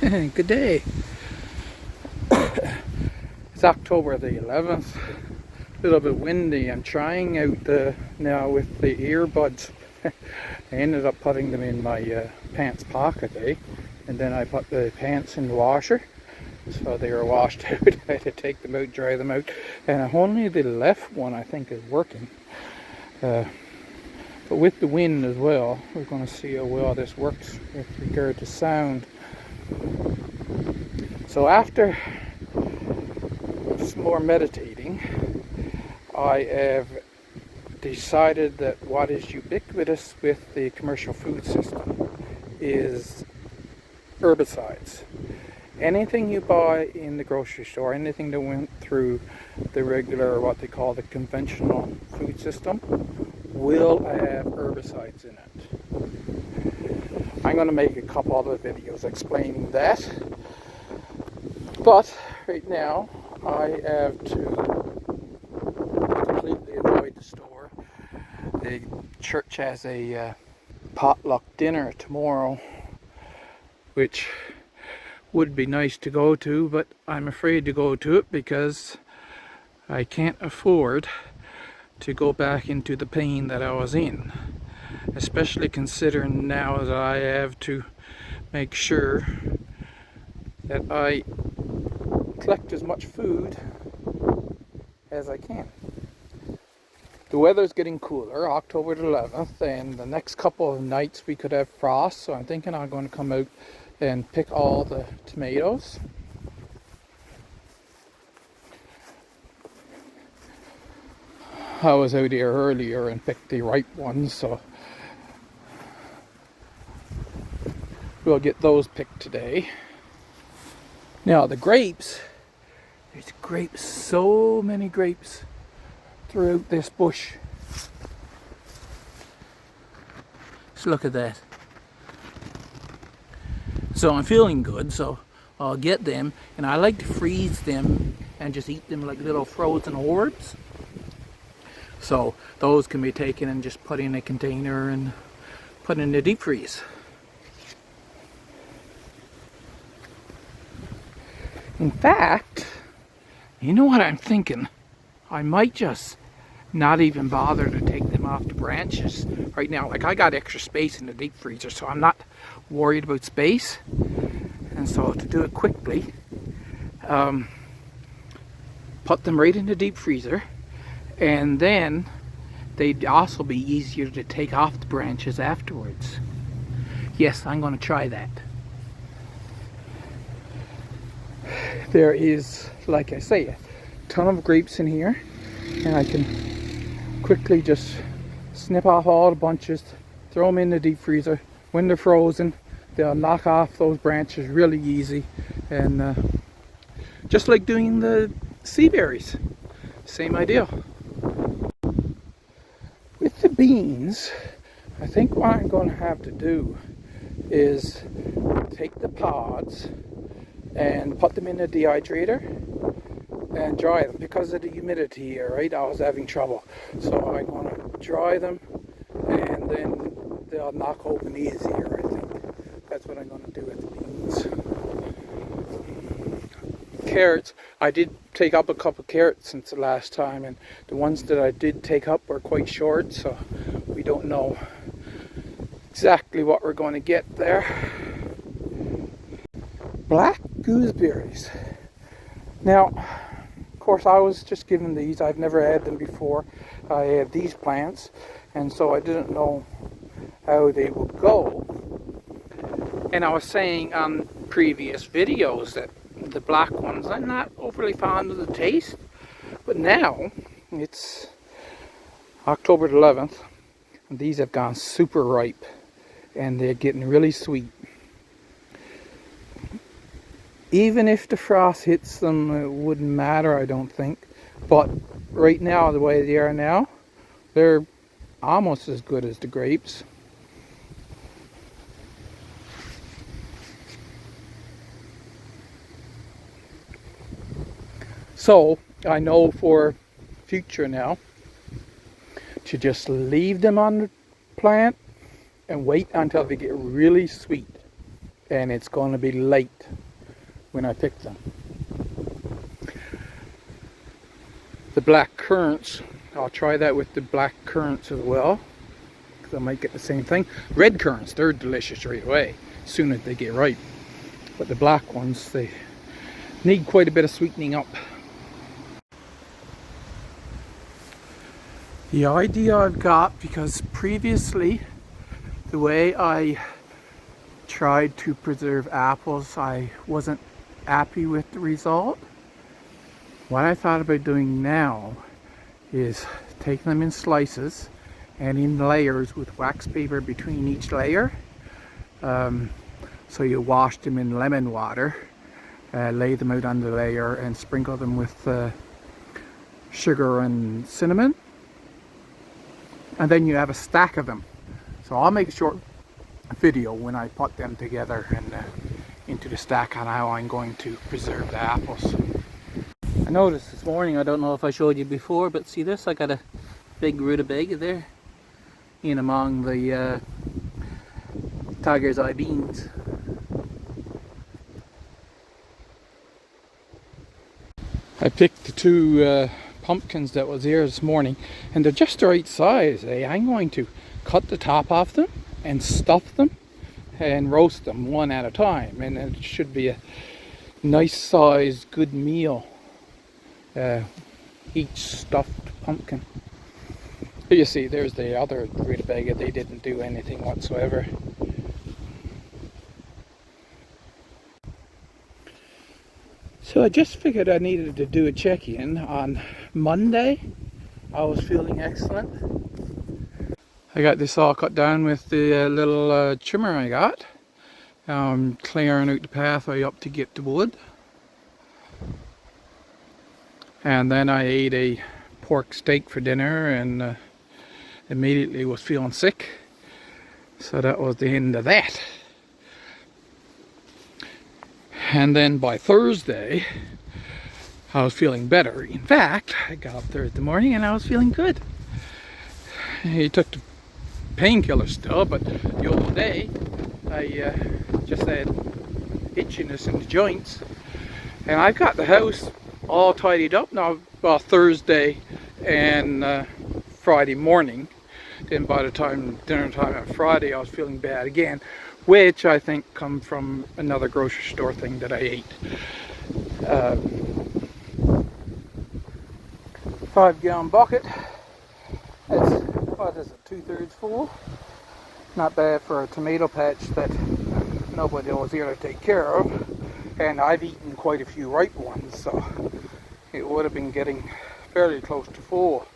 Good day. It's October the 11th. A little bit windy. I'm trying out now with the earbuds. I ended up putting them in my pants pocket, and then I put the pants in the washer, so they were washed out. I had to take them out, dry them out, and only the left one I think is working. But with the wind as well, we're going to see how well this works with regard to sound. So after some more meditating, I have decided that what is ubiquitous with the commercial food system is herbicides. Anything you buy in the grocery store, anything that went through the regular, what they call the conventional food system, will have herbicides in it. I'm going to make a couple other videos explaining that, but right now I have to completely avoid the store. The church has a potluck dinner tomorrow, which would be nice to go to, but I'm afraid to go to it because I can't afford to go back into the pain that I was in, especially considering now that I have to make sure that I collect as much food as I can. The weather's getting cooler, October the 11th, and the next couple of nights we could have frost, so I'm thinking I'm going to come out and pick all the tomatoes. I was out here earlier and picked the ripe ones, so we'll get those picked today. Now the grapes, there's grapes, so many grapes throughout this bush. Just look at that. So I'm feeling good, so I'll get them, and I like to freeze them and just eat them like little frozen orbs. So those can be taken and just put in a container and put in the deep freeze. In fact, you know what I'm thinking? I might just not even bother to take them off the branches right now. Like, I got extra space in the deep freezer, so I'm not worried about space. And so to do it quickly, put them right in the deep freezer, and then they'd also be easier to take off the branches afterwards. Yes, I'm going to try that. There is, like I say, a ton of grapes in here, and I can quickly just snip off all the bunches, throw them in the deep freezer. When they're frozen, they'll knock off those branches really easy, and just like doing the sea berries, same idea. With the beans, I think what I'm going to have to do is take the pods and put them in a dehydrator and dry them. Because of the humidity here, right, I was having trouble. So I'm going to dry them, and then they'll knock open easier, I think. That's what I'm going to do with the beans. Carrots, I did take up a couple of carrots since the last time, and the ones that I did take up were quite short, so we don't know exactly what we're going to get there. Black gooseberries. Now, of course, I was just given these. I've never had them before. I had these plants, and so I didn't know how they would go. And I was saying on previous videos that the black ones, I'm not overly fond of the taste, but now it's October 11th, and these have gone super ripe, and they're getting really sweet. Even if the frost hits them, it wouldn't matter, I don't think. But right now, the way they are now, they're almost as good as the grapes. So I know for future now to just leave them on the plant and wait until they get really sweet. and it's going to be late when I pick them. The black currants, I'll try that with the black currants as well, because I might get the same thing. Red currants, they're delicious right away as soon as they get ripe, but the black ones, they need quite a bit of sweetening up. The idea I've got, because previously the way I tried to preserve apples, I wasn't happy with the result. What I thought about doing now is taking them in slices and in layers with wax paper between each layer. So you wash them in lemon water, lay them out on the layer and sprinkle them with sugar and cinnamon. And then you have a stack of them. So I'll make a short video when I put them together and into the stack on how I'm going to preserve the apples. I noticed this morning, I don't know if I showed you before, but see this? I got a big rutabaga there in among the tiger's eye beans. I picked the two pumpkins that was here this morning, and they're just the right size. I'm going to cut the top off them and stuff them and roast them one at a time, and it should be a nice sized good meal, each stuffed pumpkin. You see, there's the other rutabaga. They didn't do anything whatsoever. So I just figured I needed to do a check-in on Monday. I was feeling excellent. I got this all cut down with the little trimmer I got. Clearing out the pathway up to get the wood. And then I ate a pork steak for dinner and immediately was feeling sick. So that was the end of that. And then by Thursday, I was feeling better. In fact, I got up Thursday morning and I was feeling good. He took the painkiller still, but the whole day I just had itchiness in the joints. And I've got the house all tidied up now, well, Thursday and Friday morning. Then by the time dinner time on Friday, I was feeling bad again, which I think come from another grocery store thing that I ate. 5-gallon bucket. It's, what is it, 2/3 full? Not bad for a tomato patch that nobody was here to take care of. And I've eaten quite a few ripe ones, so it would have been getting fairly close to full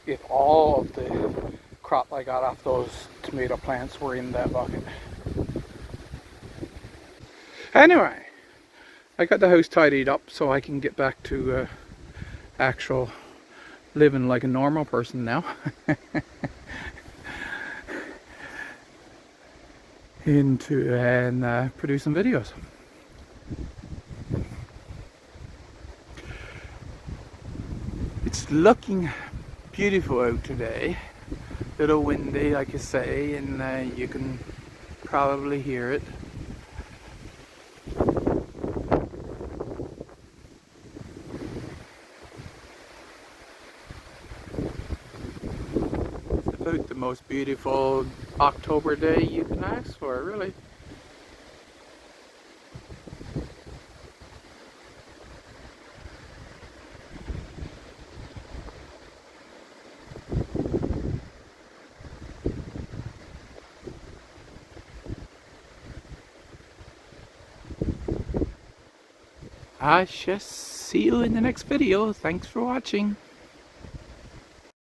if all of the crop I got off those tomato plants were in that bucket. Anyway, I got the house tidied up so I can get back to actual living like a normal person now. And produce some videos. It's looking beautiful out today. A little windy, like I say, and you can probably hear it. It's about the most beautiful October day you can ask for, really. I shall see you in the next video. Thanks for watching.